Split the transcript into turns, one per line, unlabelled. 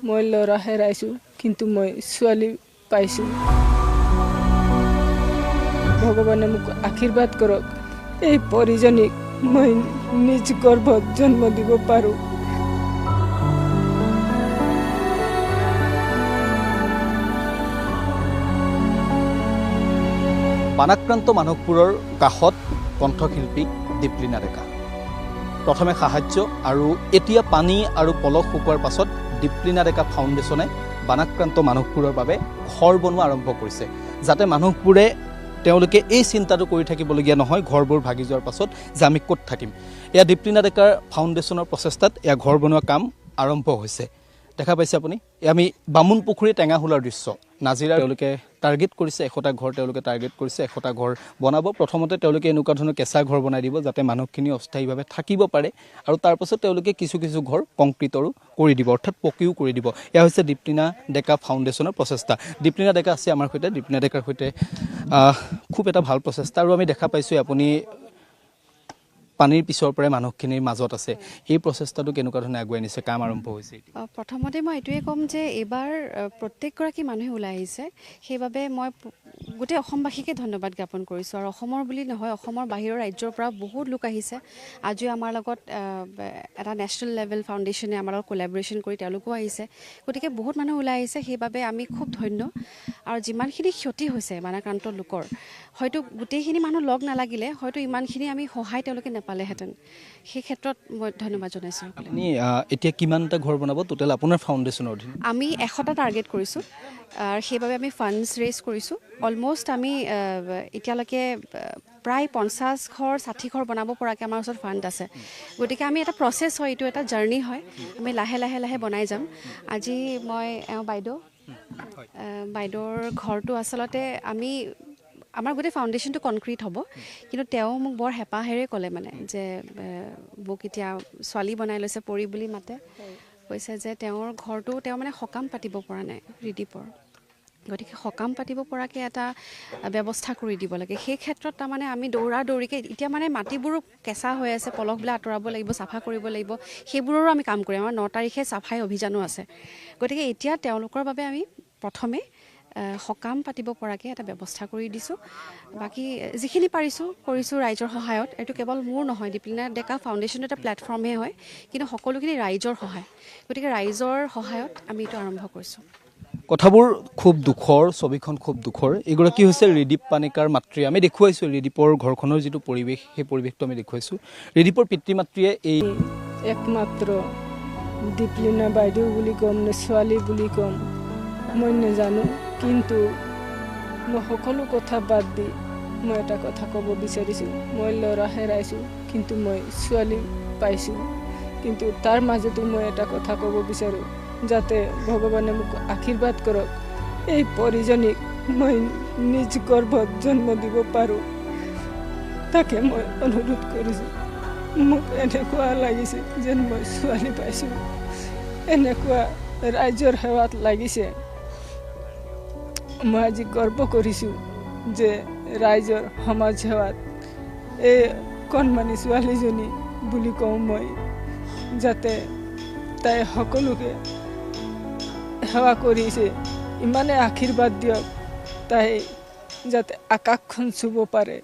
মই ল'ৰা হেৰাইছোঁ কিন্তু মই ছোৱালী পাইছোঁ। ভগৱানে মোক আশীৰ্বাদ কৰক এই পৰিজনীক মই নিজ গৰ্ভত জন্ম দিব পাৰোঁ।
বানাক্ৰান্ত মানুহবোৰৰ কাষত কণ্ঠশিল্পী দীপলিনা ডেকা। প্ৰথমে সাহায্য আৰু এতিয়া পানী আৰু পলস শুকোৱাৰ পাছত দীপলিনা ডেকা ফাউণ্ডেশ্যনে বানাক্ৰান্ত মানুহবোৰৰ বাবে ঘৰ বনোৱা আৰম্ভ কৰিছে, যাতে মানুহবোৰে তেওঁলোকে এই চিন্তাটো কৰি থাকিবলগীয়া নহয় ঘৰবোৰ ভাগি যোৱাৰ পাছত যে আমি ক'ত থাকিম। এয়া দীপলিনা ডেকাৰ ফাউণ্ডেশ্যনৰ প্ৰচেষ্টাত এয়া ঘৰ বনোৱা কাম আৰম্ভ হৈছে। দেখা পাইছে আপুনি, আমি বামুণ পুখুৰী টেঙাহোলাৰ দৃশ্য। নাজিৰা তেওঁলোকে টাৰ্গেট কৰিছে 100টা ঘৰ, তেওঁলোকে টাৰ্গেট কৰিছে 100টা ঘৰ বনাব। প্ৰথমতে তেওঁলোকে এনেকুৱা ধৰণৰ কেঁচা ঘৰ বনাই দিব যাতে মানুহখিনি অস্থায়ীভাৱে থাকিব পাৰে, আৰু তাৰপাছত তেওঁলোকে কিছু কিছু ঘৰ কংক্ৰিটৰো কৰি দিব, অৰ্থাৎ পকীও কৰি দিব। এয়া হৈছে দীপলিনা ডেকা ফাউণ্ডেশ্যনৰ প্ৰচেষ্টা। দীপলিনা ডেকা আছে আমাৰ সৈতে। দীপলিনা ডেকাৰ সৈতে খুব এটা ভাল প্ৰচেষ্টা, আৰু আমি দেখা পাইছোঁ আপুনি পানীৰ পিছৰ পৰাই মানুহখিনিৰ মাজত আছে। এই প্ৰচেষ্টাটো কেনেকুৱা ধৰণে আগুৱাই নিছে, কাম আৰম্ভ হৈছে?
প্ৰথমতে মই এইটোৱে ক'ম যে এইবাৰ প্ৰত্যেকগৰাকী মানুহে ওলাই আহিছে, সেইবাবে মই গোটেই অসমবাসীকে ধন্যবাদ জ্ঞাপন কৰিছোঁ। আৰু অসমৰ বুলি নহয়, অসমৰ বাহিৰৰ ৰাজ্যৰ পৰা বহুত লোক আহিছে। আজিও আমাৰ লগত এটা নেশ্যনেল লেভেল ফাউণ্ডেশ্যনে আমাৰ লগত কোলাবৰেশ্যন কৰি তেওঁলোকো আহিছে। গতিকে বহুত মানুহ ওলাই আহিছে, সেইবাবে আমি খুব ধন্য। আৰু যিমানখিনি ক্ষতি হৈছে বানাক্ৰান্ত লোকৰ, হয়তো গোটেইখিনি মানুহ লগ নালাগিলে হয়তো ইমানখিনি আমি সহায় তেওঁলোকে নাপালেহেঁতেন। সেই ক্ষেত্ৰত মই ধন্যবাদ জনাইছোঁ।
আপুনি এতিয়া কিমানটা ঘৰ বনাব টোটেল আপোনাৰ ফাউণ্ডেশ্যনৰ অধীনত?
আমি 100টা টাৰ্গেট কৰিছোঁ, সেইবাবে আমি ফাণ্ডছ ৰেইজ কৰিছোঁ। অলম'ষ্ট আমি এতিয়ালৈকে প্ৰায় 50 ঘৰ 60 ঘৰ বনাব পৰাকৈ আমাৰ ওচৰত ফাণ্ড আছে। গতিকে আমি এটা প্ৰচেছ হয়, এইটো এটা জাৰ্ণি হয়, আমি লাহে লাহে লাহে বনাই যাম। আজি মই বাইদেউৰ ঘৰটো আচলতে আমাৰ গোটেই ফাউণ্ডেশ্যনটো কনক্ৰিট হ'ব, কিন্তু তেওঁ মোক বৰ হেঁপাহেৰে ক'লে মানে যে মোক এতিয়া ছোৱালী বনাই লৈছে, পৰি বুলি মাতে, কৈছে যে তেওঁৰ ঘৰটো তেওঁ মানে সকাম পাতিব পৰা নাই ৰিদীপৰ, গতিকে সকাম পাতিব পৰাকৈ এটা ব্যৱস্থা কৰি দিব লাগে। সেই ক্ষেত্ৰত তাৰমানে আমি দৌৰা দৌৰিকৈ এতিয়া মানে মাটিবোৰো কেঁচা হৈ আছে, পলসবিলাক আঁতৰাব লাগিব, চাফা কৰিব লাগিব, সেইবোৰৰো আমি কাম কৰিম। আমাৰ 9 তাৰিখে চাফাই অভিযানো আছে। গতিকে এতিয়া তেওঁলোকৰ বাবে আমি প্ৰথমে সকাম পাতিব পৰাকৈ এটা ব্যৱস্থা কৰি দিছোঁ। বাকী যিখিনি পাৰিছোঁ কৰিছোঁ ৰাইজৰ সহায়ত। এইটো কেৱল মোৰ নহয়, দীপলিনা ডেকা ফাউণ্ডেশ্যনৰ এটা প্লেটফৰ্মহে হয়, কিন্তু সকলোখিনি ৰাইজৰ সহায়। গতিকে ৰাইজৰ সহায়ত আমি এইটো আৰম্ভ কৰিছোঁ।
কথাবোৰ খুব দুখৰ, ছবিখন খুব দুখৰ। এগৰাকী হৈছে ৰিদীপ পানিকাৰ মাতৃ। আমি দেখুৱাইছোঁ ৰিদীপৰ ঘৰখনৰ যিটো পৰিৱেশ, সেই পৰিৱেশটো আমি দেখুৱাইছোঁ। ৰিদীপৰ পিতৃ মাতৃয়ে এই
একমাত্ৰ দীপলিনা বাইদেউ বুলি ক'ম নে ছোৱালী বুলি ক'ম মই নাজানো, কিন্তু মই সকলো কথা বাদ দি মই এটা কথা ক'ব বিচাৰিছোঁ। মই ল'ৰা হেৰাইছোঁ কিন্তু মই ছোৱালী পাইছোঁ। কিন্তু তাৰ মাজতো মই এটা কথা ক'ব বিচাৰোঁ, যাতে ভগৱানে মোক আশীৰ্বাদ কৰক এই পৰিজনীক মই নিজ গৰ্ভত জন্ম দিব পাৰোঁ, তাকে মই অনুৰোধ কৰিছোঁ। মোক এনেকুৱা লাগিছে যেন মই ছোৱালী পাইছোঁ, এনেকুৱা ৰাইজৰ সেৱাত লাগিছে। মই আজি গৰ্ব কৰিছোঁ যে ৰাইজৰ সমাজ সেৱাত এই কণমানি ছোৱালীজনী বুলি কওঁ মই, যাতে তাই সকলোকে সেৱা কৰিছে। ইমানে আশীৰ্বাদ দিয়ক তাই যাতে আকাশখন চুব পাৰে।